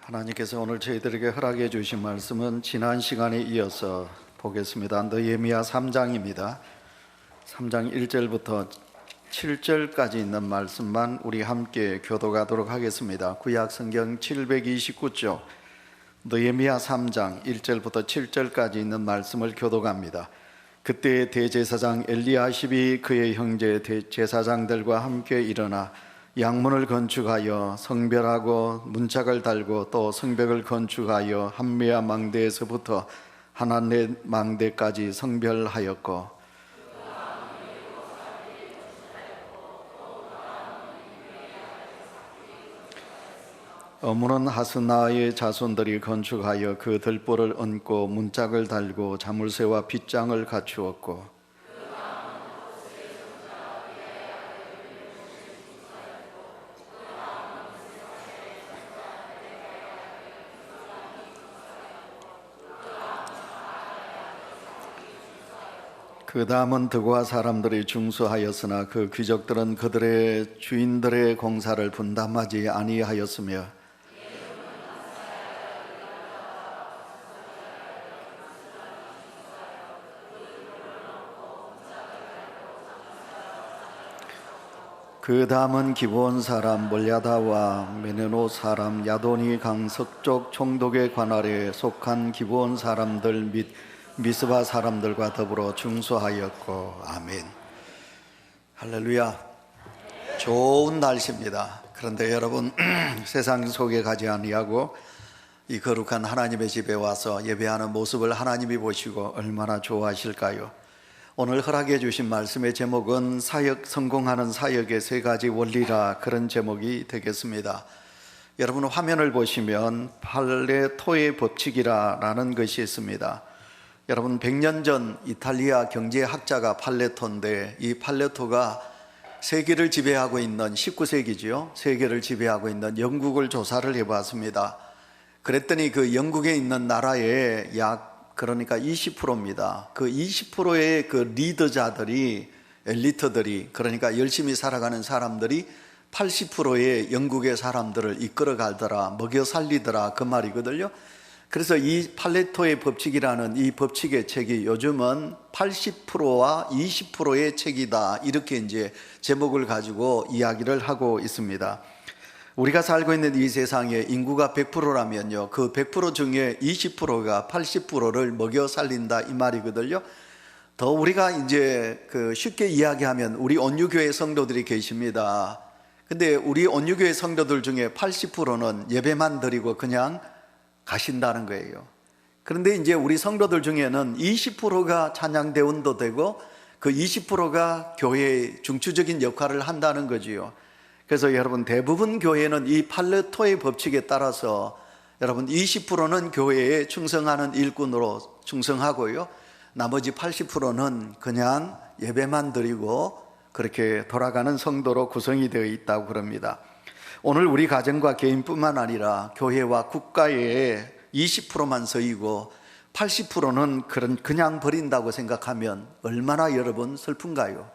하나님께서 오늘 저희들에게 허락해 주신 말씀은 지난 시간에 이어서 보겠습니다. 느헤미야 3장입니다. 3장 1절부터 7절까지 있는 말씀만 우리 함께 교독하도록 하겠습니다. 구약 성경 729쪽 느헤미야 3장 1절부터 7절까지 있는 말씀을 교독합니다. 그때 대제사장 엘리야십이 그의 형제 제사장들과 함께 일어나 양문을 건축하여 성별하고 문짝을 달고 또 성벽을 건축하여 함메아 망대에서부터 하나넷 망대까지 성별하였고 어무는 하스나의 자손들이 건축하여 그 들보를 얹고 문짝을 달고 자물쇠와 빗장을 갖추었고 그 다음은 드고아 사람들이 중수하였으나 그 귀족들은 그들의 주인들의 공사를 분담하지 아니하였으며 그 다음은 기브온 사람 몰야다와 메네노 사람 야도니 강 서쪽 총독의 관할에 속한 기브온 사람들 및 미스바 사람들과 더불어 중수하였고. 아멘. 할렐루야. 좋은 날씨입니다. 그런데 여러분 세상 속에 가지 아니하고 이 거룩한 하나님의 집에 와서 예배하는 모습을 하나님이 보시고 얼마나 좋아하실까요? 오늘 허락해 주신 말씀의 제목은 사역, 성공하는 사역의 세 가지 원리라, 그런 제목이 되겠습니다. 여러분 화면을 보시면 팔레토의 법칙이라는 것이 있습니다. 여러분 100년 전 이탈리아 경제학자가 팔레토인데, 이 팔레토가 세계를 지배하고 있는 19세기죠. 세계를 지배하고 있는 영국을 조사를 해봤습니다. 그랬더니 그 영국에 있는 나라의 그러니까 20%입니다. 그 20%의 그 리더자들이, 엘리트들이, 그러니까 열심히 살아가는 사람들이 80%의 영국의 사람들을 이끌어 가더라, 먹여 살리더라, 그 말이거든요. 그래서 이 팔레토의 법칙이라는 이 법칙의 책이 요즘은 80%와 20%의 책이다, 이렇게 이제 제목을 가지고 이야기를 하고 있습니다. 우리가 살고 있는 이 세상에 인구가 100%라면요, 그 100% 중에 20%가 80%를 먹여 살린다, 이 말이거든요. 더 우리가 이제 쉽게 이야기하면 우리 온유교회 성도들이 계십니다. 근데 우리 온유교회 성도들 중에 80%는 예배만 드리고 그냥 가신다는 거예요. 그런데 이제 우리 성도들 중에는 20%가 찬양대원도 되고 그 20%가 교회의 중추적인 역할을 한다는 거지요. 그래서 여러분 대부분 교회는 이 팔레토의 법칙에 따라서 여러분 20%는 교회에 충성하는 일꾼으로 충성하고요, 나머지 80%는 그냥 예배만 드리고 그렇게 돌아가는 성도로 구성이 되어 있다고 그럽니다. 오늘 우리 가정과 개인뿐만 아니라 교회와 국가에 20%만 서이고 80%는 그냥 버린다고 생각하면 얼마나 여러분 슬픈가요?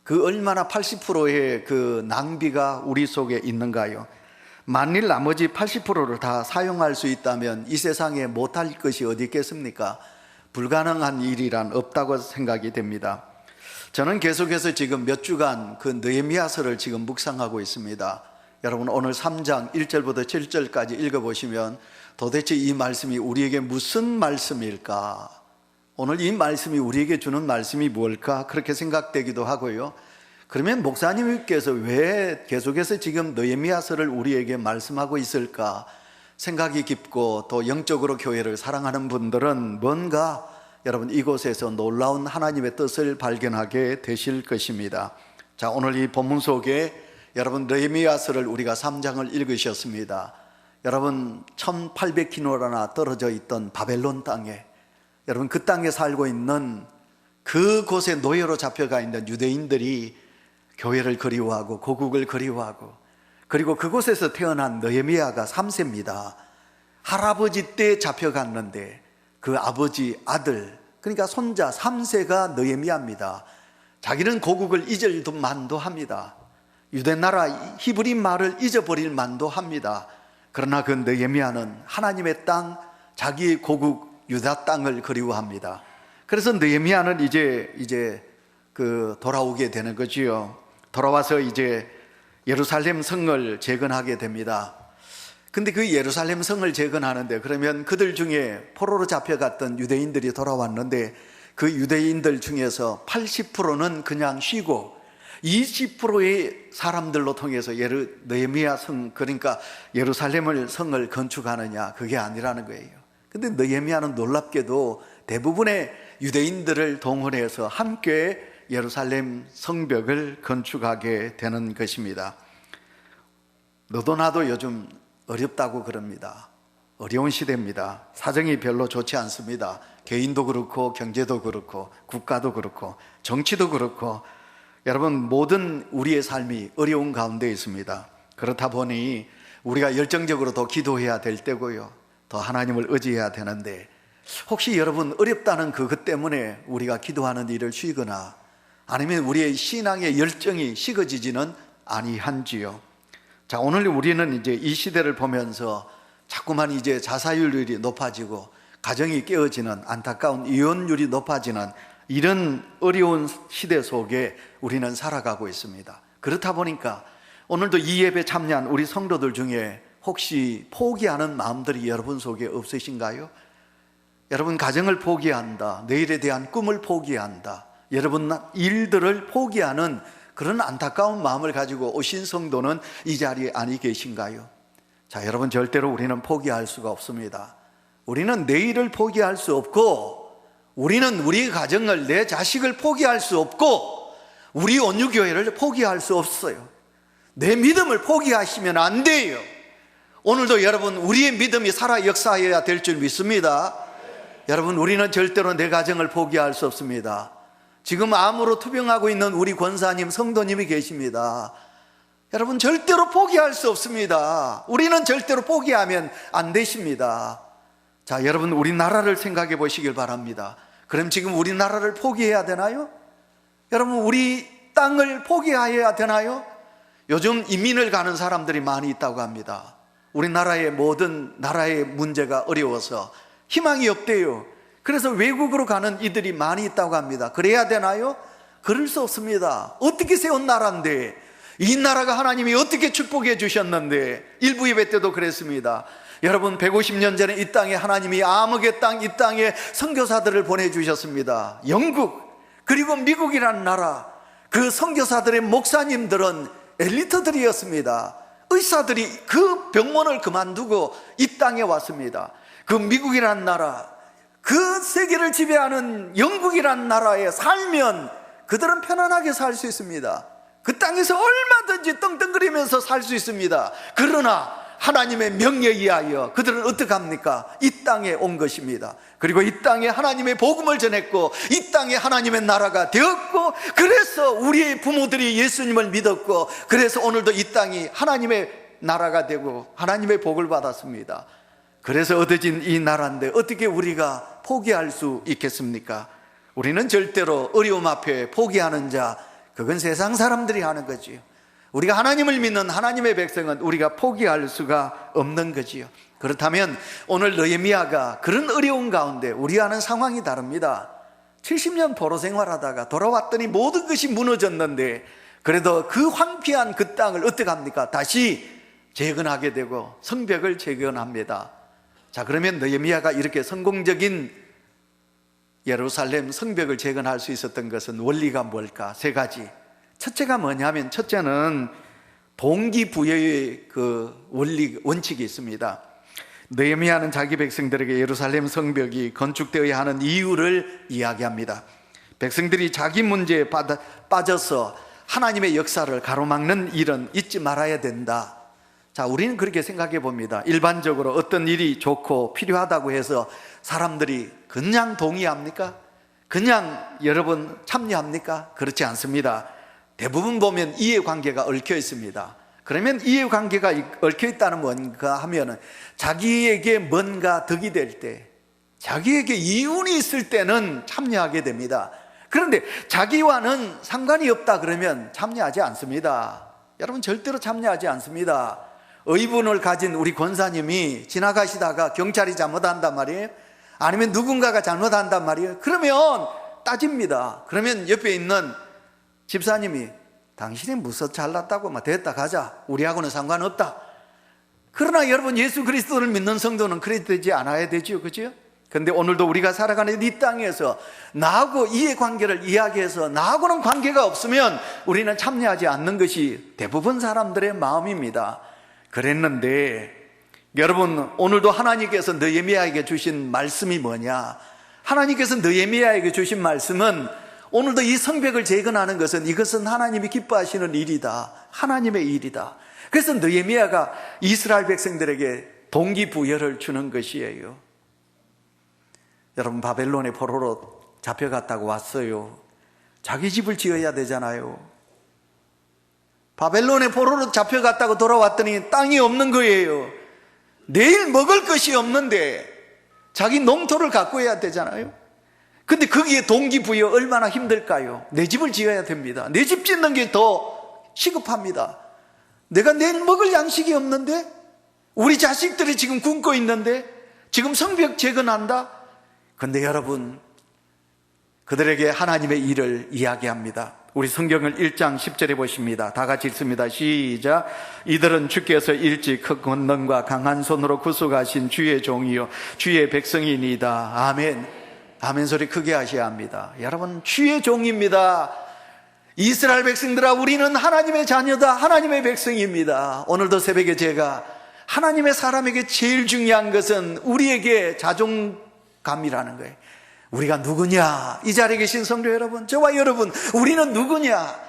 그 얼마나 80%의 그 낭비가 우리 속에 있는가요? 만일 나머지 80%를 다 사용할 수 있다면 이 세상에 못할 것이 어디 있겠습니까? 불가능한 일이란 없다고 생각이 됩니다. 저는 계속해서 지금 몇 주간 그 느헤미야서를 지금 묵상하고 있습니다. 여러분 오늘 3장 1절부터 7절까지 읽어보시면 도대체 이 말씀이 우리에게 무슨 말씀일까? 오늘 이 말씀이 우리에게 주는 말씀이 뭘까? 그렇게 생각되기도 하고요. 그러면 목사님께서 왜 계속해서 지금 느헤미야서를 우리에게 말씀하고 있을까? 생각이 깊고 또 영적으로 교회를 사랑하는 분들은 뭔가 여러분 이곳에서 놀라운 하나님의 뜻을 발견하게 되실 것입니다. 자, 오늘 이 본문 속에 여러분 느헤미야서를 우리가 3장을 읽으셨습니다. 여러분 1800km나 떨어져 있던 바벨론 땅에, 여러분 그 땅에 살고 있는 그곳에 노예로 잡혀가 있는 유대인들이 교회를 그리워하고 고국을 그리워하고, 그리고 그곳에서 태어난 느헤미야가 3세입니다. 할아버지 때 잡혀갔는데 그 아버지 아들, 그러니까 손자 3세가 느헤미야입니다. 자기는 고국을 잊을 만도 합니다. 유대나라 히브리 말을 잊어버릴 만도 합니다. 그러나 그 느헤미야는 하나님의 땅, 자기의 고국 유다 땅을 그리워합니다. 그래서 느헤미야는 이제 돌아오게 되는 거지요. 돌아와서 이제 예루살렘 성을 재건하게 됩니다. 근데 그 예루살렘 성을 재건하는데, 그러면 그들 중에 포로로 잡혀갔던 유대인들이 돌아왔는데, 그 유대인들 중에서 80%는 그냥 쉬고 20%의 사람들로 통해서 느헤미야 성, 그러니까 예루살렘을 성을 건축하느냐, 그게 아니라는 거예요. 근데 느헤미야는 놀랍게도 대부분의 유대인들을 동원해서 함께 예루살렘 성벽을 건축하게 되는 것입니다. 너도 나도 요즘 어렵다고 그럽니다. 어려운 시대입니다. 사정이 별로 좋지 않습니다. 개인도 그렇고 경제도 그렇고 국가도 그렇고 정치도 그렇고, 여러분, 모든 우리의 삶이 어려운 가운데 있습니다. 그렇다 보니 우리가 열정적으로 더 기도해야 될 때고요, 더 하나님을 의지해야 되는데, 혹시 여러분 어렵다는 그것 때문에 우리가 기도하는 일을 쉬거나 아니면 우리의 신앙의 열정이 식어지지는 아니한지요? 자, 오늘 우리는 이제 이 시대를 보면서 자꾸만 이제 자살률이 높아지고 가정이 깨어지는, 안타까운 이혼율이 높아지는 이런 어려운 시대 속에 우리는 살아가고 있습니다. 그렇다 보니까 오늘도 이 예배 참여한 우리 성도들 중에 혹시 포기하는 마음들이 여러분 속에 없으신가요? 여러분 가정을 포기한다, 내일에 대한 꿈을 포기한다, 여러분 일들을 포기하는 그런 안타까운 마음을 가지고 오신 성도는 이 자리에 아니 계신가요? 자, 여러분, 절대로 우리는 포기할 수가 없습니다. 우리는 내일을 포기할 수 없고, 우리는 우리 가정을, 내 자식을 포기할 수 없고, 우리 온유교회를 포기할 수 없어요. 내 믿음을 포기하시면 안 돼요. 오늘도 여러분, 우리의 믿음이 살아 역사해야 될 줄 믿습니다. 여러분, 우리는 절대로 내 가정을 포기할 수 없습니다. 지금 암으로 투병하고 있는 우리 권사님, 성도님이 계십니다. 여러분, 절대로 포기할 수 없습니다. 우리는 절대로 포기하면 안 되십니다. 자, 여러분, 우리나라를 생각해 보시길 바랍니다. 그럼 지금 우리나라를 포기해야 되나요? 여러분, 우리 땅을 포기해야 되나요? 요즘 이민을 가는 사람들이 많이 있다고 합니다. 우리나라의 모든 나라의 문제가 어려워서 희망이 없대요. 그래서 외국으로 가는 이들이 많이 있다고 합니다. 그래야 되나요? 그럴 수 없습니다. 어떻게 세운 나라인데, 이 나라가 하나님이 어떻게 축복해 주셨는데, 일부 예배 때도 그랬습니다. 여러분, 150년 전에 이 땅에 하나님이 암흑의 땅, 이 땅에 선교사들을 보내주셨습니다. 영국, 그리고 미국이라는 나라, 그 선교사들의 목사님들은 엘리트들이었습니다. 의사들이 그 병원을 그만두고 이 땅에 왔습니다. 그 미국이라는 나라, 그 세계를 지배하는 영국이라는 나라에 살면 그들은 편안하게 살 수 있습니다. 그 땅에서 얼마든지 떵떵거리면서 살 수 있습니다. 그러나 하나님의 명령에 의하여 그들은 어떻게 합니까? 이 땅에 온 것입니다. 그리고 이 땅에 하나님의 복음을 전했고, 이 땅에 하나님의 나라가 되었고, 그래서 우리의 부모들이 예수님을 믿었고, 그래서 오늘도 이 땅이 하나님의 나라가 되고 하나님의 복을 받았습니다. 그래서 얻어진 이 나라인데 어떻게 우리가 포기할 수 있겠습니까? 우리는 절대로 어려움 앞에 포기하는 자, 그건 세상 사람들이 하는 거지요. 우리가 하나님을 믿는 하나님의 백성은 우리가 포기할 수가 없는 거지요. 그렇다면 오늘 느헤미야가 그런 어려운 가운데, 우리와는 상황이 다릅니다. 70년 포로 생활하다가 돌아왔더니 모든 것이 무너졌는데, 그래도 그 황폐한 그 땅을 어떻게 합니까? 다시 재건하게 되고 성벽을 재건합니다. 자, 그러면 느헤미야가 이렇게 성공적인 예루살렘 성벽을 재건할 수 있었던 것은 원리가 뭘까? 세 가지. 첫째가 뭐냐면, 첫째는 동기부여의 그 원칙이 있습니다. 느헤미야는 자기 백성들에게 예루살렘 성벽이 건축되어야 하는 이유를 이야기합니다. 백성들이 자기 문제에 빠져서 하나님의 역사를 가로막는 일은 잊지 말아야 된다. 자, 우리는 그렇게 생각해 봅니다. 일반적으로 어떤 일이 좋고 필요하다고 해서 사람들이 그냥 동의합니까? 그냥 여러분 참여합니까? 그렇지 않습니다. 대부분 보면 이해관계가 얽혀 있습니다. 그러면 이해관계가 얽혀 있다는 뭔가 하면은, 자기에게 뭔가 덕이 될 때, 자기에게 이윤이 있을 때는 참여하게 됩니다. 그런데 자기와는 상관이 없다 그러면 참여하지 않습니다. 여러분, 절대로 참여하지 않습니다. 의분을 가진 우리 권사님이 지나가시다가 경찰이 잘못한단 말이에요. 아니면 누군가가 잘못한단 말이에요. 그러면 따집니다. 그러면 옆에 있는 집사님이 당신이 무서 잘났다고 막 됐다 가자, 우리하고는 상관없다. 그러나 여러분, 예수 그리스도를 믿는 성도는 그래 되지 않아야 되죠, 그죠? 그런데 오늘도 우리가 살아가는 이 땅에서 나하고 이해관계를 이야기해서 나하고는 관계가 없으면 우리는 참여하지 않는 것이 대부분 사람들의 마음입니다. 그랬는데 여러분, 오늘도 하나님께서 느헤미야에게 주신 말씀이 뭐냐? 하나님께서 느헤미야에게 주신 말씀은 오늘도 이 성벽을 재건하는 것은 이것은 하나님이 기뻐하시는 일이다, 하나님의 일이다. 그래서 느헤미야가 이스라엘 백성들에게 동기부여를 주는 것이에요. 여러분, 바벨론의 포로로 잡혀갔다고 왔어요. 자기 집을 지어야 되잖아요. 바벨론의 포로로 잡혀갔다고 돌아왔더니 땅이 없는 거예요. 내일 먹을 것이 없는데 자기 농토를 가꾸어야 되잖아요. 근데 거기에 동기부여 얼마나 힘들까요? 내 집을 지어야 됩니다. 내 집 짓는 게 더 시급합니다. 내가 내일 먹을 양식이 없는데, 우리 자식들이 지금 굶고 있는데, 지금 성벽 재건한다? 근데 여러분, 그들에게 하나님의 일을 이야기합니다. 우리 성경을 1장 10절에 보십니다. 다 같이 읽습니다. 시작. 이들은 주께서 일찍 큰 권능과 강한 손으로 구속하신 주의 종이요 주의 백성이니이다. 아멘. 아멘 소리 크게 하셔야 합니다. 여러분, 주의 종입니다. 이스라엘 백성들아, 우리는 하나님의 자녀다, 하나님의 백성입니다. 오늘도 새벽에 제가 하나님의 사람에게 제일 중요한 것은 우리에게 자존감이라는 거예요. 우리가 누구냐? 이 자리에 계신 성도 여러분, 저와 여러분, 우리는 누구냐?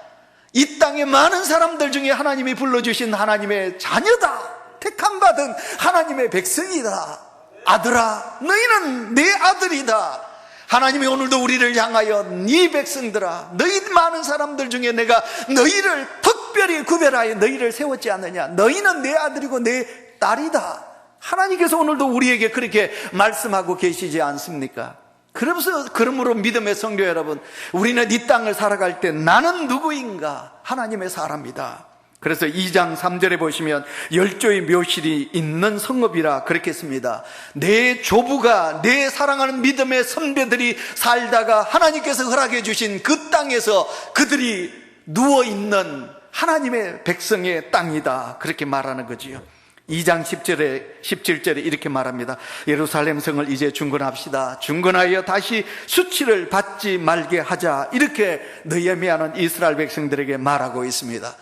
이 땅의 많은 사람들 중에 하나님이 불러주신 하나님의 자녀다, 택함받은 하나님의 백성이다. 아들아, 너희는 내 아들이다. 하나님이 오늘도 우리를 향하여 네 백성들아, 너희 많은 사람들 중에 내가 너희를 특별히 구별하여 너희를 세웠지 않느냐? 너희는 내 아들이고 내 딸이다. 하나님께서 오늘도 우리에게 그렇게 말씀하고 계시지 않습니까? 그러므로 믿음의 성도 여러분, 우리는 이 땅을 살아갈 때 나는 누구인가? 하나님의 사람이다. 그래서 2장 3절에 보시면 열조의 묘실이 있는 성읍이라 그렇게 씁니다. 내 조부가, 내 사랑하는 믿음의 선배들이 살다가 하나님께서 허락해 주신 그 땅에서 그들이 누워있는 하나님의 백성의 땅이다, 그렇게 말하는 거지요. 2장 17절에 이렇게 말합니다. 예루살렘 성을 이제 중건합시다. 중건하여 다시 수치를 받지 말게 하자. 이렇게 느헤미야는 이스라엘 백성들에게 말하고 있습니다.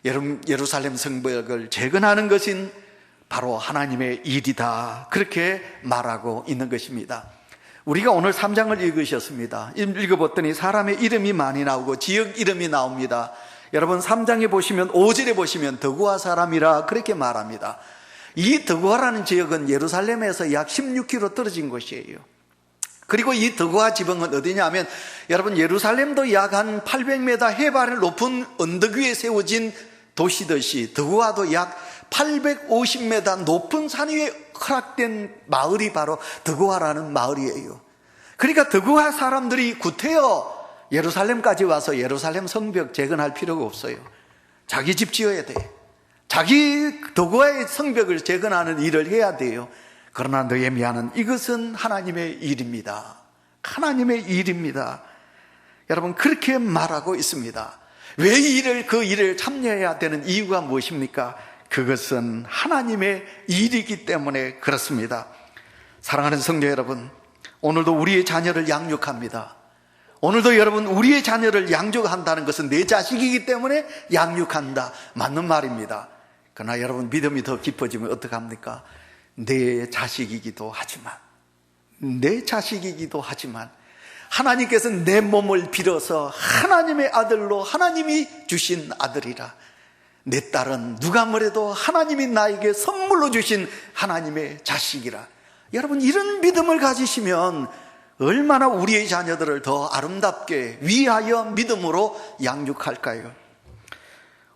여러분, 예루살렘 성벽을 재건하는 것은 바로 하나님의 일이다, 그렇게 말하고 있는 것입니다. 우리가 오늘 3장을 읽으셨습니다. 읽어봤더니 사람의 이름이 많이 나오고 지역 이름이 나옵니다. 여러분, 3장에 보시면 5절에 보시면 드고아 사람이라 그렇게 말합니다. 이 드고아라는 지역은 예루살렘에서 약 16km 떨어진 곳이에요. 그리고 이 드고아 지방은 어디냐면, 여러분, 예루살렘도 약 한 800m 해발 높은 언덕 위에 세워진 도시듯이 드고아도 약 850m 높은 산 위에 허락된 마을이 바로 드고아라는 마을이에요. 그러니까 드고아 사람들이 구태여 예루살렘까지 와서 예루살렘 성벽 재건할 필요가 없어요. 자기 집 지어야 돼. 자기 드고아의 성벽을 재건하는 일을 해야 돼요. 그러나 느헤미야는 이것은 하나님의 일입니다. 하나님의 일입니다. 여러분, 그렇게 말하고 있습니다. 왜 그 일을 참여해야 되는 이유가 무엇입니까? 그것은 하나님의 일이기 때문에 그렇습니다. 사랑하는 성도 여러분, 오늘도 우리의 자녀를 양육합니다. 오늘도 여러분, 우리의 자녀를 양육한다는 것은 내 자식이기 때문에 양육한다, 맞는 말입니다. 그러나 여러분, 믿음이 더 깊어지면 어떡합니까? 내 자식이기도 하지만 하나님께서는 내 몸을 빌어서 하나님의 아들로 하나님이 주신 아들이라, 내 딸은 누가 뭐래도 하나님이 나에게 선물로 주신 하나님의 자식이라. 여러분, 이런 믿음을 가지시면 얼마나 우리의 자녀들을 더 아름답게 위하여 믿음으로 양육할까요?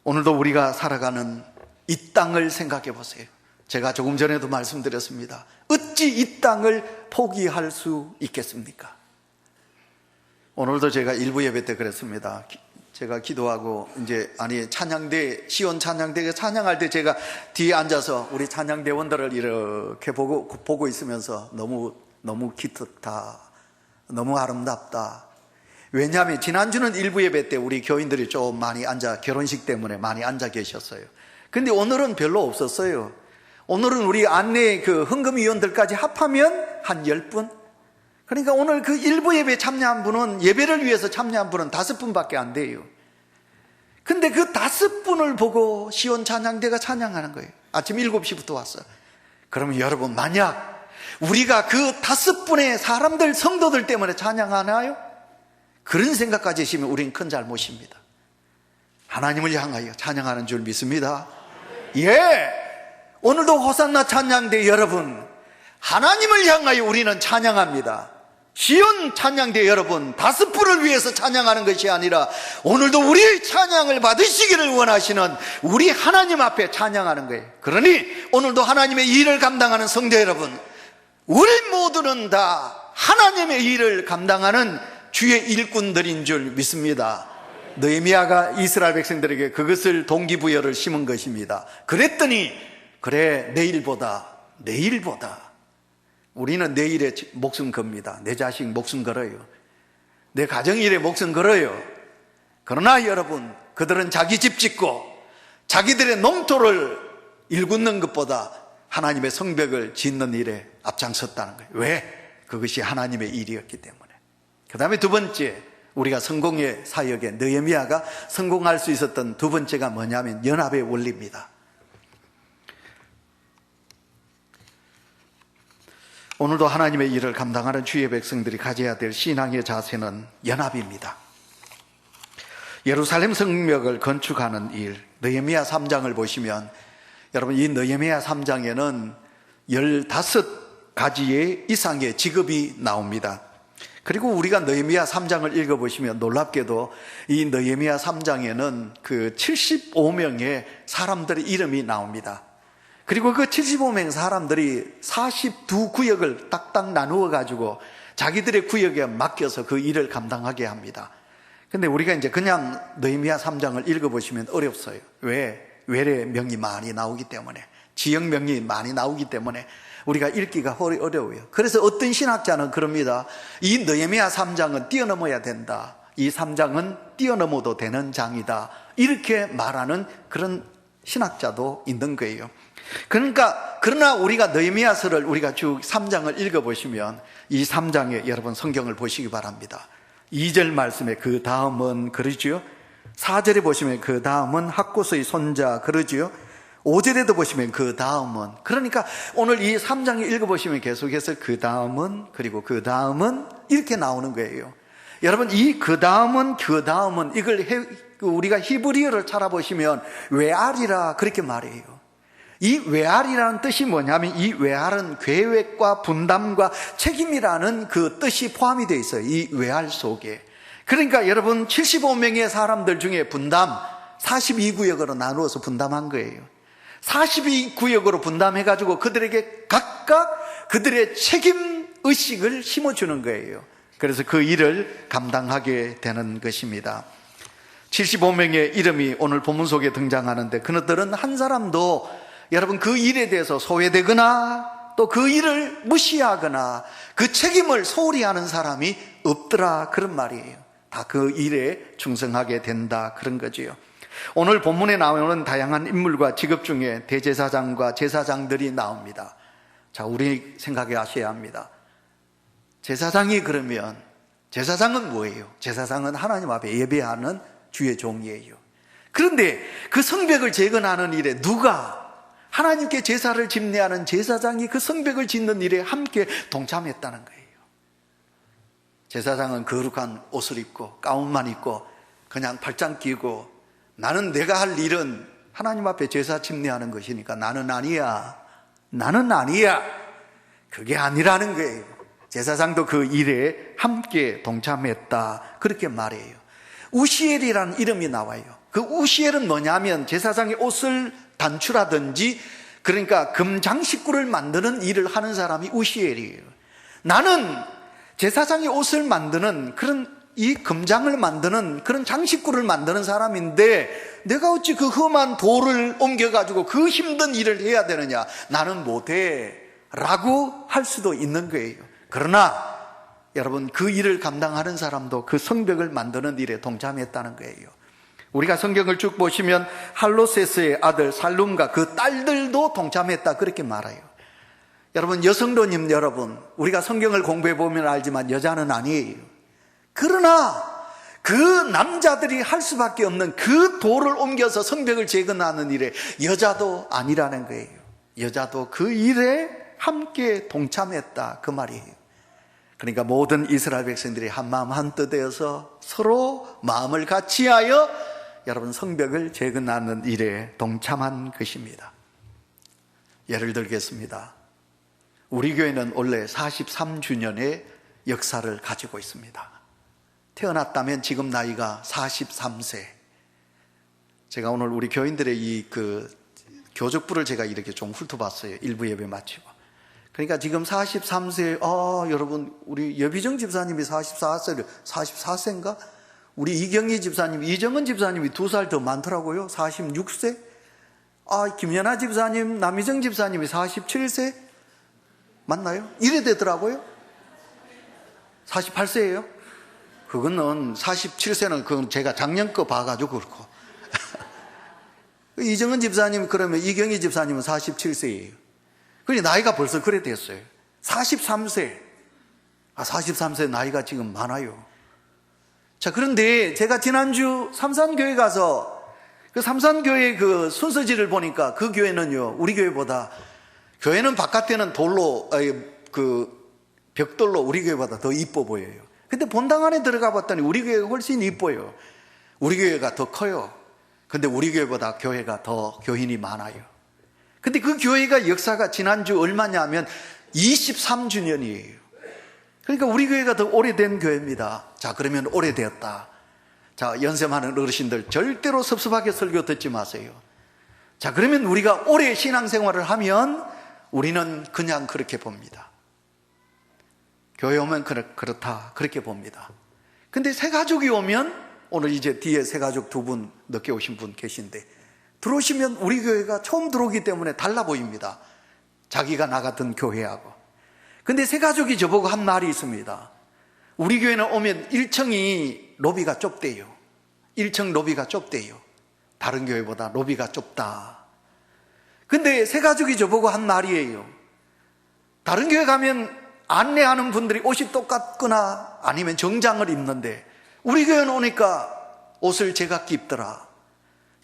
오늘도 우리가 살아가는 이 땅을 생각해 보세요. 제가 조금 전에도 말씀드렸습니다. 어찌 이 땅을 포기할 수 있겠습니까? 오늘도 제가 일부 예배 때 그랬습니다. 제가 기도하고 찬양대, 시온 찬양대에 찬양할 때 제가 뒤에 앉아서 우리 찬양대원들을 이렇게 보고 있으면서 너무 기특하다, 너무 아름답다. 왜냐하면 지난주는 일부 예배 때 우리 교인들이 좀 많이 결혼식 때문에 많이 앉아 계셨어요. 근데 오늘은 별로 없었어요. 오늘은 우리 안내 그 헌금위원들까지 합하면 한 10분? 그러니까 오늘 그 일부 예배에 참여한 분은, 예배를 위해서 참여한 분은 5분밖에 안 돼요. 근데 그 5분을 보고 시온 찬양대가 찬양하는 거예요. 아침 7시부터 왔어요. 그러면 여러분, 만약 우리가 그 5분의 사람들, 성도들 때문에 찬양하나요? 그런 생각까지 하시면 우리는 큰 잘못입니다. 하나님을 향하여 찬양하는 줄 믿습니다. 예! 오늘도 호산나 찬양대 여러분, 하나님을 향하여 우리는 찬양합니다. 시온 찬양대 여러분, 5분을 위해서 찬양하는 것이 아니라 오늘도 우리의 찬양을 받으시기를 원하시는 우리 하나님 앞에 찬양하는 거예요. 그러니 오늘도 하나님의 일을 감당하는 성도 여러분, 우리 모두는 다 하나님의 일을 감당하는 주의 일꾼들인 줄 믿습니다. 느헤미야가 이스라엘 백성들에게 그것을 동기부여를 심은 것입니다. 그랬더니 그래, 내일보다 우리는 내일에 목숨 겁니다. 내 자식 목숨 걸어요. 내 가정일에 목숨 걸어요. 그러나 여러분, 그들은 자기 집 짓고 자기들의 농토를 일굽는 것보다 하나님의 성벽을 짓는 일에 앞장섰다는 거예요. 왜? 그것이 하나님의 일이었기 때문에. 그 다음에 두 번째, 우리가 성공의 사역에 느헤미야가 성공할 수 있었던 두 번째가 뭐냐면 연합의 원리입니다. 오늘도 하나님의 일을 감당하는 주의 백성들이 가져야 될 신앙의 자세는 연합입니다. 예루살렘 성벽을 건축하는 일, 느헤미야 3장을 보시면 여러분, 이 느헤미야 3장에는 15가지의 이상의 직업이 나옵니다. 그리고 우리가 느헤미야 3장을 읽어보시면 놀랍게도 이 느헤미야 3장에는 그 75명의 사람들의 이름이 나옵니다. 그리고 그 75명 사람들이 42구역을 딱딱 나누어 가지고 자기들의 구역에 맡겨서 그 일을 감당하게 합니다. 근데 우리가 이제 그냥 느헤미야 3장을 읽어보시면 어렵어요. 왜? 외래명이 많이 나오기 때문에, 지역명이 많이 나오기 때문에 우리가 읽기가 어려워요. 그래서 어떤 신학자는 그럽니다. 이 느헤미야 3장은 뛰어넘어야 된다. 이 3장은 뛰어넘어도 되는 장이다. 이렇게 말하는 그런 신학자도 있는 거예요. 그러나 우리가 느헤미야서를 우리가 쭉 3장을 읽어보시면 이 3장에 여러분 성경을 보시기 바랍니다. 2절 말씀에 그 다음은 그러지요. 4절에 보시면 그 다음은 학구스의 손자 그러지요. 5절에도 보시면 그 다음은, 그러니까 오늘 이 3장을 읽어보시면 계속해서 그 다음은, 그리고 그 다음은 이렇게 나오는 거예요. 여러분, 이 그 다음은 이걸 우리가 히브리어를 찾아보시면 외알이라 그렇게 말해요. 이 외알이라는 뜻이 뭐냐면 이 외알은 계획과 분담과 책임이라는 그 뜻이 포함이 되어 있어요. 이 외알 속에. 그러니까 여러분, 75명의 사람들 중에 분담 42구역으로 나누어서 분담한 거예요. 42구역으로 분담해가지고 그들에게 각각 그들의 책임의식을 심어주는 거예요. 그래서 그 일을 감당하게 되는 것입니다. 75명의 이름이 오늘 본문 속에 등장하는데 그들은 한 사람도 여러분 그 일에 대해서 소외되거나 또 그 일을 무시하거나 그 책임을 소홀히 하는 사람이 없더라, 그런 말이에요. 다 그 일에 충성하게 된다, 그런 거지요. 오늘 본문에 나오는 다양한 인물과 직업 중에 대제사장과 제사장들이 나옵니다. 자, 우리 생각해 하셔야 합니다. 제사장이 그러면, 제사장은 뭐예요? 제사장은 하나님 앞에 예배하는 주의 종이에요. 그런데 그 성벽을 재건하는 일에 누가, 하나님께 제사를 집례하는 제사장이 그 성벽을 짓는 일에 함께 동참했다는 거예요. 제사장은 거룩한 옷을 입고 가운만 입고 그냥 팔짱 끼고, 나는 내가 할 일은 하나님 앞에 제사 집례하는 것이니까 나는 아니야. 그게 아니라는 거예요. 제사장도 그 일에 함께 동참했다, 그렇게 말해요. 우시엘이라는 이름이 나와요. 그 우시엘은 뭐냐면 제사장의 옷을 단추라든지, 그러니까 금장식구를 만드는 일을 하는 사람이 우시엘이에요. 나는 제사장의 옷을 만드는 그런 이 금장을 만드는 그런 장식구를 만드는 사람인데 내가 어찌 그 험한 돌을 옮겨가지고 그 힘든 일을 해야 되느냐, 나는 못해 라고 할 수도 있는 거예요. 그러나 여러분, 그 일을 감당하는 사람도 그 성벽을 만드는 일에 동참했다는 거예요. 우리가 성경을 쭉 보시면 할로세스의 아들 살룸과 그 딸들도 동참했다 그렇게 말해요. 여러분, 여성도님 여러분, 우리가 성경을 공부해 보면 알지만 여자는 아니에요. 그러나 그 남자들이 할 수밖에 없는 그 돌을 옮겨서 성벽을 재건하는 일에 여자도 아니라는 거예요. 여자도 그 일에 함께 동참했다 그 말이에요. 그러니까 모든 이스라엘 백성들이 한마음 한뜻되어서 서로 마음을 같이하여 여러분 성벽을 재건하는 일에 동참한 것입니다. 예를 들겠습니다. 우리 교회는 원래 43주년의 역사를 가지고 있습니다. 태어났다면 지금 나이가 43세. 제가 오늘 우리 교인들의 교적부를 제가 이렇게 좀 훑어봤어요. 일부 예배 마치고. 그러니까 지금 43세, 여러분, 우리 여비정 집사님이 44세인가? 우리 이경희 집사님, 이정은 집사님이 2살 더 많더라고요. 46세. 김연아 집사님, 남희정 집사님이 47세. 맞나요? 이래 되더라고요. 48세예요. 그거는 47세는 그건 제가 작년 거 봐가지고 그렇고. 이정은 집사님, 그러면 이경희 집사님은 47세예요. 그러니 나이가 벌써 그래 됐어요. 43세. 43세 나이가 지금 많아요. 자, 그런데 제가 지난주 삼산교회 가서 그 삼산교회 그 순서지를 보니까 그 교회는요, 우리 교회보다, 교회는 바깥에는 돌로, 벽돌로 우리 교회보다 더 이뻐 보여요. 근데 본당 안에 들어가 봤더니 우리 교회가 훨씬 이뻐요. 우리 교회가 더 커요. 근데 우리 교회보다 교회가 더 교인이 많아요. 근데 그 교회가 역사가 지난주 얼마냐면 23주년이에요. 그러니까 우리 교회가 더 오래된 교회입니다. 자, 그러면 오래되었다. 자, 연세 많은 어르신들 절대로 섭섭하게 설교 듣지 마세요. 자, 그러면 우리가 오래 신앙생활을 하면 우리는 그냥 그렇게 봅니다. 교회 오면 그렇다 그렇게 봅니다. 근데 새가족이 오면, 오늘 이제 뒤에 새가족 2분 늦게 오신 분 계신데, 들어오시면 우리 교회가 처음 들어오기 때문에 달라 보입니다. 자기가 나갔던 교회하고. 근데 새가족이 저보고 한 말이 있습니다. 우리 교회는 오면 1층이 로비가 좁대요. 1층 로비가 좁대요. 다른 교회보다 로비가 좁다. 근데 새가족이 저보고 한 말이에요. 다른 교회 가면 안내하는 분들이 옷이 똑같거나 아니면 정장을 입는데 우리 교회는 오니까 옷을 제각기 입더라.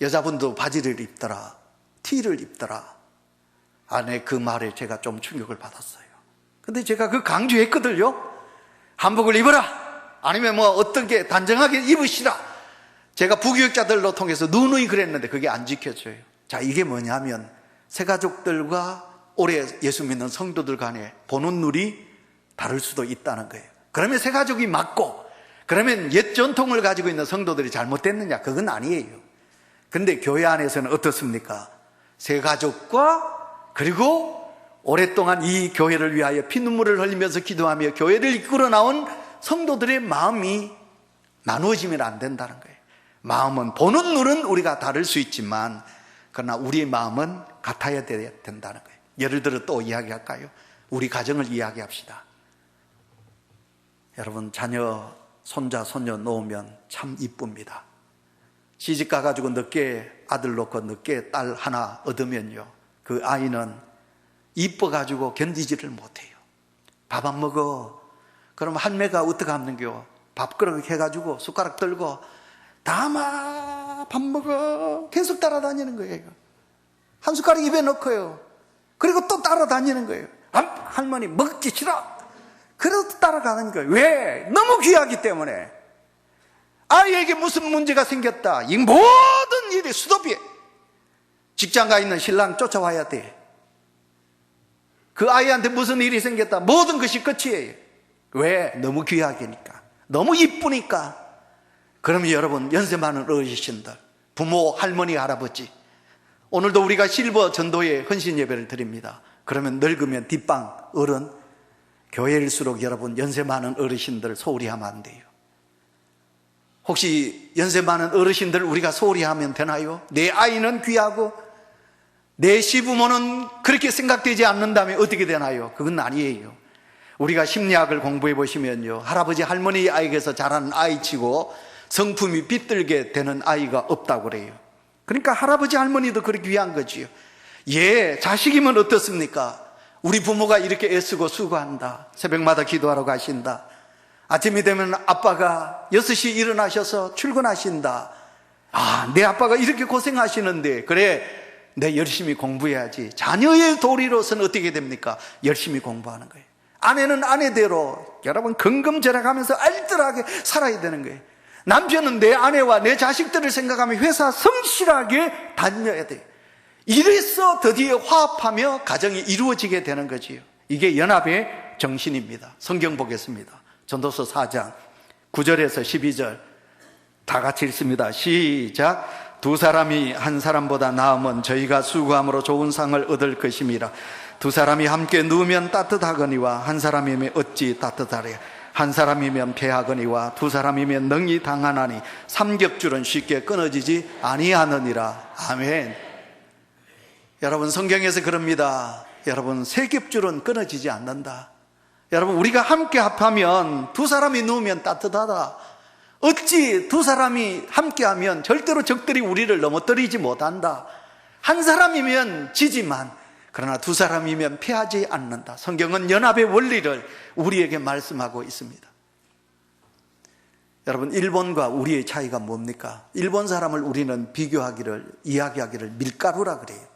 여자분도 바지를 입더라. 티를 입더라. 그 말에 제가 좀 충격을 받았어요. 근데 제가 그 강조했거든요. 한복을 입어라. 아니면 어떻게 단정하게 입으시라. 제가 부교육자들로 통해서 누누이 그랬는데 그게 안 지켜져요. 자, 이게 뭐냐면 새가족들과 오래 예수 믿는 성도들 간에 보는 눈이 다를 수도 있다는 거예요. 그러면 새가족이 맞고, 그러면 옛 전통을 가지고 있는 성도들이 잘못됐느냐? 그건 아니에요. 근데 교회 안에서는 어떻습니까? 새가족과 그리고 오랫동안 이 교회를 위하여 피눈물을 흘리면서 기도하며 교회를 이끌어 나온 성도들의 마음이 나누어지면 안 된다는 거예요. 마음은, 보는 눈은 우리가 다를 수 있지만 그러나 우리의 마음은 같아야 된다는 거예요. 예를 들어 또 이야기할까요? 우리 가정을 이야기합시다. 여러분, 자녀, 손자, 손녀 놓으면 참 이쁩니다. 시집 가가지고 늦게 아들 놓고 늦게 딸 하나 얻으면요, 그 아이는 이뻐가지고 견디지를 못해요. 밥 안 먹어. 그럼 할매가 어떻게 하는겨? 밥그릇 해가지고 숟가락 들고 다마 밥 먹어 계속 따라다니는 거예요. 한 숟가락 입에 넣고요. 그리고 또 따라다니는 거예요. 할머니 먹기 싫어. 그래도 따라가는 거예요. 왜? 너무 귀하기 때문에. 아이에게 무슨 문제가 생겼다, 이 모든 일이 수도비에 직장가 있는 신랑 쫓아와야 돼. 그 아이한테 무슨 일이 생겼다, 모든 것이 끝이에요. 왜? 너무 귀하니까, 너무 이쁘니까. 그러면 여러분, 연세 많은 어르신들, 부모, 할머니, 할아버지, 오늘도 우리가 실버 전도회 헌신 예배를 드립니다. 그러면 늙으면 뒷방 어른, 교회일수록 여러분 연세 많은 어르신들 소홀히 하면 안 돼요. 혹시 연세 많은 어르신들 우리가 소홀히 하면 되나요? 내 아이는 귀하고 내 시부모는 그렇게 생각되지 않는다면 어떻게 되나요? 그건 아니에요. 우리가 심리학을 공부해 보시면요, 할아버지 할머니 아이에게서 자란 아이치고 성품이 빗들게 되는 아이가 없다고 그래요. 그러니까 할아버지 할머니도 그렇게 귀한 거지요. 자식이면 어떻습니까? 우리 부모가 이렇게 애쓰고 수고한다, 새벽마다 기도하러 가신다, 아침이 되면 아빠가 6시 일어나셔서 출근하신다, 내 아빠가 이렇게 고생하시는데 그래 내 열심히 공부해야지. 자녀의 도리로서는 어떻게 됩니까? 열심히 공부하는 거예요. 아내는 아내대로 여러분 긍금절약하면서 알뜰하게 살아야 되는 거예요. 남편은 내 아내와 내 자식들을 생각하며 회사 성실하게 다녀야 돼요. 이래서 드디어 화합하며 가정이 이루어지게 되는 거지요. 이게 연합의 정신입니다. 성경 보겠습니다. 전도서 4장 9절에서 12절 다 같이 읽습니다. 시작. 두 사람이 한 사람보다 나으면 저희가 수고함으로 좋은 상을 얻을 것임이라. 두 사람이 함께 누우면 따뜻하거니와 한 사람이면 어찌 따뜻하랴. 한 사람이면 패하거니와 두 사람이면 능히 당하나니 삼겹줄은 쉽게 끊어지지 아니하느니라. 아멘. 여러분, 성경에서 그럽니다. 여러분, 세 겹줄은 끊어지지 않는다. 여러분, 우리가 함께 합하면 두 사람이 누우면 따뜻하다. 어찌 두 사람이 함께하면 절대로 적들이 우리를 넘어뜨리지 못한다. 한 사람이면 지지만 그러나 두 사람이면 패하지 않는다. 성경은 연합의 원리를 우리에게 말씀하고 있습니다. 여러분, 일본과 우리의 차이가 뭡니까? 일본 사람을 우리는 이야기하기를 밀가루라 그래요.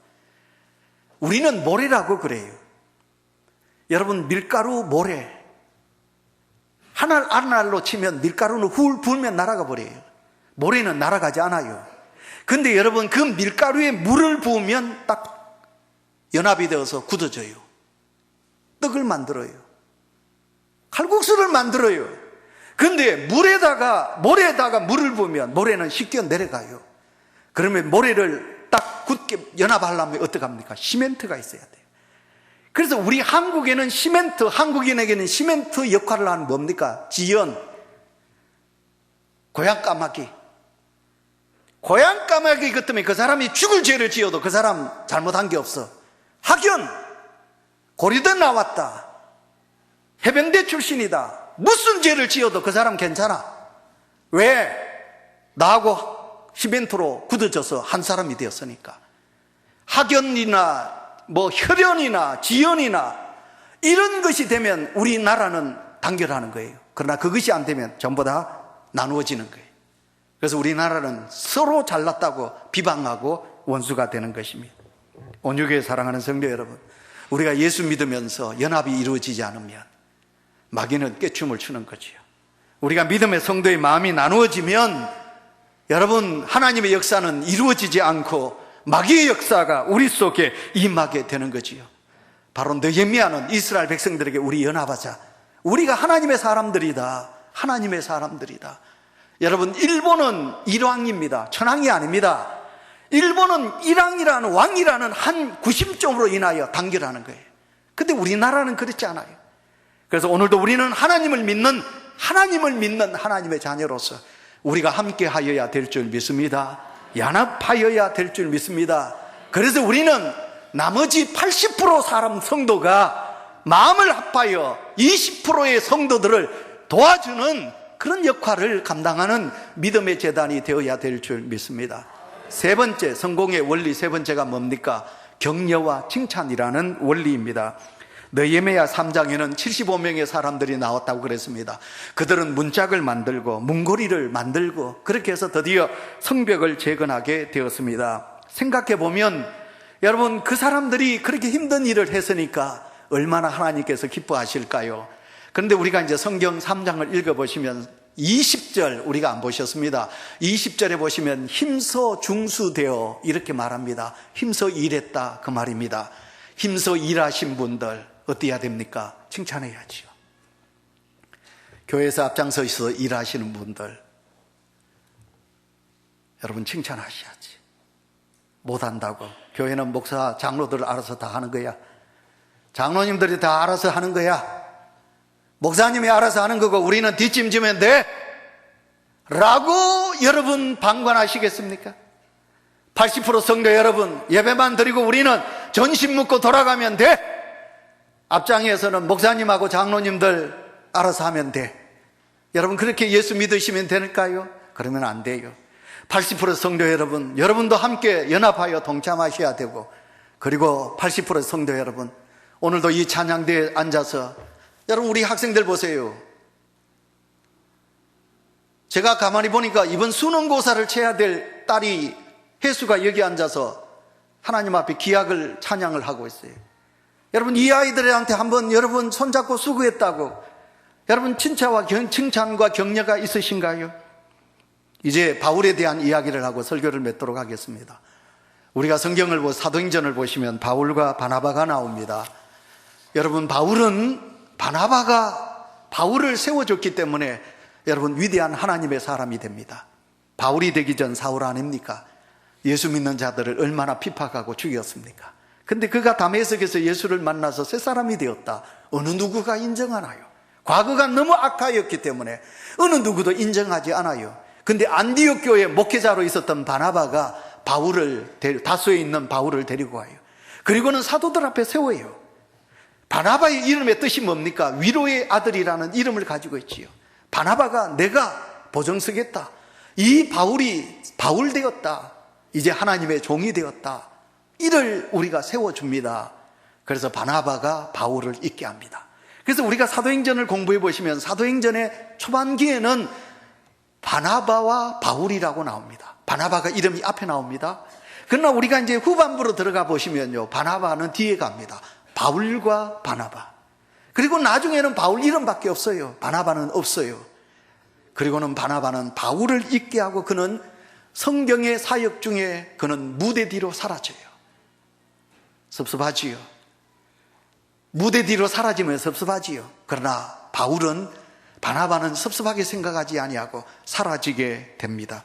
우리는 모래라고 그래요. 여러분, 밀가루, 모래 한 알로 치면 밀가루는 훌 불면 날아가 버려요. 모래는 날아가지 않아요. 근데 여러분, 그 밀가루에 물을 부으면 딱 연합이 되어서 굳어져요. 떡을 만들어요. 칼국수를 만들어요. 근데 모래에다가 물을 부으면 모래는 쉽게 내려가요. 그러면 모래를 딱 굳게 연합하려면 어떡합니까? 시멘트가 있어야 돼요. 그래서 우리 한국인에게는 시멘트 역할을 하는 뭡니까? 지연, 고향까마귀. 고향까마귀 같으면 그 사람이 죽을 죄를 지어도 그 사람 잘못한 게 없어. 학연, 고려대 나왔다, 해병대 출신이다, 무슨 죄를 지어도 그 사람 괜찮아. 왜? 나하고 시멘트로 굳어져서 한 사람이 되었으니까. 학연이나 혈연이나 지연이나 이런 것이 되면 우리나라는 단결하는 거예요. 그러나 그것이 안 되면 전부 다 나누어지는 거예요. 그래서 우리나라는 서로 잘났다고 비방하고 원수가 되는 것입니다. 온유교회 사랑하는 성도 여러분, 우리가 예수 믿으면서 연합이 이루어지지 않으면 마귀는 꾀춤을 추는 거지요. 우리가 믿음의 성도의 마음이 나누어지면 여러분, 하나님의 역사는 이루어지지 않고 마귀의 역사가 우리 속에 임하게 되는 거지요. 바로 느헤미야는 이스라엘 백성들에게 우리 연합하자. 우리가 하나님의 사람들이다. 하나님의 사람들이다. 여러분, 일본은 일왕입니다. 천황이 아닙니다. 일본은 일왕이라는 왕이라는 한 구심점으로 인하여 단결하는 거예요. 근데 우리나라는 그렇지 않아요. 그래서 오늘도 우리는 하나님을 믿는 하나님의 자녀로서 우리가 함께 하여야 될 줄 믿습니다. 연합하여야 될 줄 믿습니다. 그래서 우리는 나머지 80% 사람 성도가 마음을 합하여 20%의 성도들을 도와주는 그런 역할을 감당하는 믿음의 재단이 되어야 될 줄 믿습니다. 세 번째, 성공의 원리 세 번째가 뭡니까? 격려와 칭찬이라는 원리입니다. 느헤미야 3장에는 75명의 사람들이 나왔다고 그랬습니다. 그들은 문짝을 만들고 문고리를 만들고 그렇게 해서 드디어 성벽을 재건하게 되었습니다. 생각해보면 여러분, 그 사람들이 그렇게 힘든 일을 했으니까 얼마나 하나님께서 기뻐하실까요? 그런데 우리가 이제 성경 3장을 읽어보시면 20절 우리가 안 보셨습니다. 20절에 보시면 힘써 중수되어 이렇게 말합니다. 힘써 일했다, 그 말입니다. 힘써 일하신 분들 어때야 됩니까? 칭찬해야지요. 교회에서 앞장서 있어서 일하시는 분들 여러분 칭찬하셔야지. 못한다고 교회는 목사 장로들 알아서 다 하는 거야. 장로님들이 다 알아서 하는 거야. 목사님이 알아서 하는 거고 우리는 뒷짐지면 돼? 라고 여러분 방관하시겠습니까? 80% 성도 여러분, 예배만 드리고 우리는 전신 묻고 돌아가면 돼. 앞장에서는 목사님하고 장로님들 알아서 하면 돼. 여러분 그렇게 예수 믿으시면 될까요? 그러면 안 돼요. 80% 성도 여러분, 여러분도 함께 연합하여 동참하셔야 되고, 그리고 80% 성도 여러분, 오늘도 이 찬양대에 앉아서 여러분 우리 학생들 보세요. 제가 가만히 보니까 이번 수능고사를 쳐야 될 딸이 혜수가 여기 앉아서 하나님 앞에 기약을 찬양을 하고 있어요. 여러분 이 아이들한테 한번 여러분 손잡고 수고했다고 여러분 칭찬과 격려가 있으신가요? 이제 바울에 대한 이야기를 하고 설교를 맺도록 하겠습니다. 우리가 성경을 사도행전을 보시면 바울과 바나바가 나옵니다. 여러분 바울은 바나바가 바울을 세워줬기 때문에 여러분 위대한 하나님의 사람이 됩니다. 바울이 되기 전 사울 아닙니까? 예수 믿는 자들을 얼마나 핍박하고 죽였습니까? 근데 그가 다메섹에서 예수를 만나서 새 사람이 되었다. 어느 누구가 인정하나요? 과거가 너무 악하였기 때문에 어느 누구도 인정하지 않아요. 근데 안디옥 교회 목회자로 있었던 바나바가 다소에 있는 바울을 데리고 와요. 그리고는 사도들 앞에 세워요. 바나바의 이름의 뜻이 뭡니까? 위로의 아들이라는 이름을 가지고 있지요. 바나바가 내가 보증서겠다. 이 바울이 바울 되었다. 이제 하나님의 종이 되었다. 이를 우리가 세워줍니다. 그래서 바나바가 바울을 있게 합니다. 그래서 우리가 사도행전을 공부해 보시면 사도행전의 초반기에는 바나바와 바울이라고 나옵니다. 바나바가 이름이 앞에 나옵니다. 그러나 우리가 이제 후반부로 들어가 보시면요, 바나바는 뒤에 갑니다. 바울과 바나바. 그리고 나중에는 바울 이름밖에 없어요. 바나바는 없어요. 그리고는 바나바는 바울을 있게 하고 그는 성경의 사역 중에 그는 무대 뒤로 사라져요. 섭섭하지요. 무대 뒤로 사라지면 섭섭하지요. 그러나 바나바는 섭섭하게 생각하지 아니하고 사라지게 됩니다.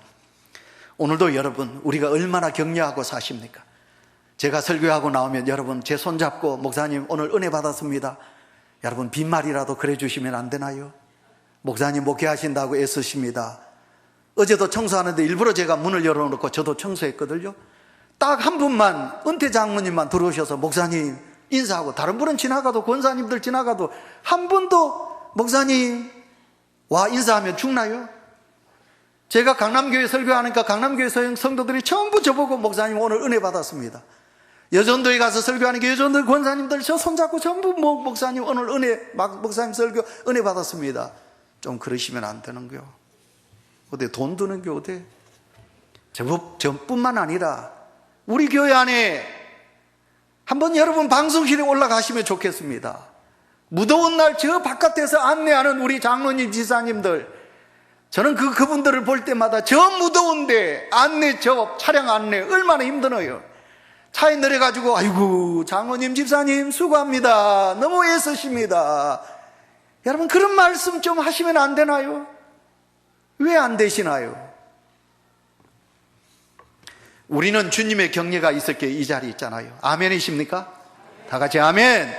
오늘도 여러분 우리가 얼마나 격려하고 사십니까? 제가 설교하고 나오면 여러분 제 손잡고 목사님 오늘 은혜 받았습니다. 여러분 빈말이라도 그래 주시면 안 되나요? 목사님 목회하신다고 애쓰십니다. 어제도 청소하는데 일부러 제가 문을 열어놓고 저도 청소했거든요. 딱 한 분만, 은퇴 장로님만 들어오셔서 목사님 인사하고, 다른 분은 지나가도, 권사님들 지나가도 한 분도 목사님 와 인사하면 죽나요? 제가 강남교회 설교하니까 강남교회 성도들이 전부 저보고 목사님 오늘 은혜 받았습니다. 여전도에 가서 설교하니까 여전도 권사님들 저 손잡고 전부 목사님 오늘 목사님 설교 은혜 받았습니다. 좀 그러시면 안 되는 거요. 어디 돈 드는 게 어디? 저뿐만 아니라 우리 교회 안에 한번 여러분 방송실에 올라가시면 좋겠습니다. 무더운 날 저 바깥에서 안내하는 우리 장로님, 지사님들, 저는 그분들을 볼 때마다 저 무더운데 저 차량 안내 얼마나 힘드네요. 차에 내려가지고 아이고 장로님, 집사님 수고합니다. 너무 애쓰십니다. 여러분 그런 말씀 좀 하시면 안 되나요? 왜 안 되시나요? 우리는 주님의 격려가 있었기에 이 자리에 있잖아요. 아멘이십니까? 다 같이 아멘.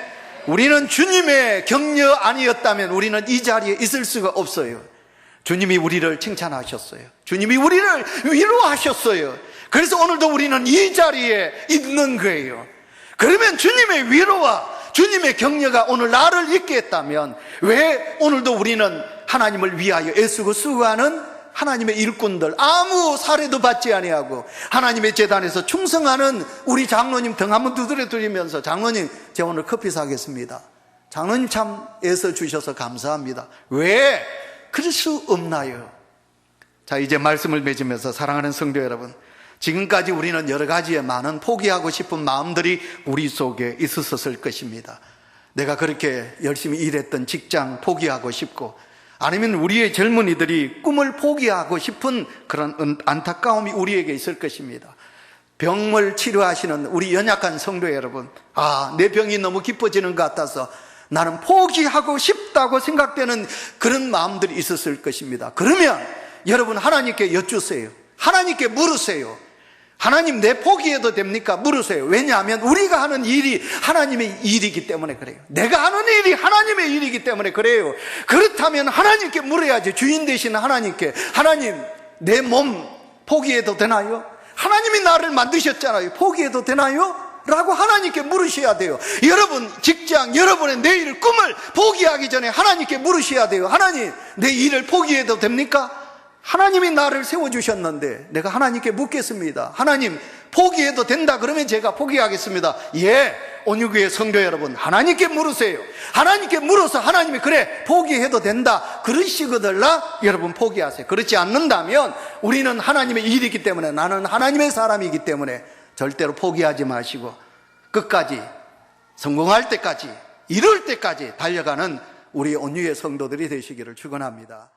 우리는 주님의 격려 아니었다면 우리는 이 자리에 있을 수가 없어요. 주님이 우리를 칭찬하셨어요. 주님이 우리를 위로하셨어요. 그래서 오늘도 우리는 이 자리에 있는 거예요. 그러면 주님의 위로와 주님의 격려가 오늘 나를 있게 했다면 왜 오늘도 우리는 하나님을 위하여 애쓰고 수고하는 하나님의 일꾼들, 아무 사례도 받지 아니하고 하나님의 제단에서 충성하는 우리 장로님 등 한번 두드려 드리면서, 장로님 제가 오늘 커피 사겠습니다. 장로님 참 애써 주셔서 감사합니다. 왜 그럴 수 없나요? 자, 이제 말씀을 맺으면서 사랑하는 성도 여러분, 지금까지 우리는 여러 가지의 많은 포기하고 싶은 마음들이 우리 속에 있었을 것입니다. 내가 그렇게 열심히 일했던 직장 포기하고 싶고, 아니면 우리의 젊은이들이 꿈을 포기하고 싶은 그런 안타까움이 우리에게 있을 것입니다. 병을 치료하시는 우리 연약한 성도 여러분, 내 병이 너무 깊어지는 것 같아서 나는 포기하고 싶다고 생각되는 그런 마음들이 있었을 것입니다. 그러면 여러분 하나님께 여쭈세요. 하나님께 물으세요. 하나님, 내 포기해도 됩니까? 물으세요. 왜냐하면 우리가 하는 일이 하나님의 일이기 때문에 그래요. 내가 하는 일이 하나님의 일이기 때문에 그래요. 그렇다면 하나님께 물어야지. 주인 되시는 하나님께, 하나님, 내 몸 포기해도 되나요? 하나님이 나를 만드셨잖아요. 포기해도 되나요? 라고 하나님께 물으셔야 돼요. 여러분 직장, 여러분의 내일 꿈을 포기하기 전에 하나님께 물으셔야 돼요. 하나님, 내 일을 포기해도 됩니까? 하나님이 나를 세워주셨는데 내가 하나님께 묻겠습니다. 하나님, 포기해도 된다 그러면 제가 포기하겠습니다. 예, 온유교회 성도 여러분, 하나님께 물으세요. 하나님께 물어서 하나님이 그래, 포기해도 된다 그러시거들라 여러분 포기하세요. 그렇지 않는다면 우리는 하나님의 일이기 때문에, 나는 하나님의 사람이기 때문에 절대로 포기하지 마시고 끝까지, 성공할 때까지, 이룰 때까지 달려가는 우리 온유의 성도들이 되시기를 축원합니다.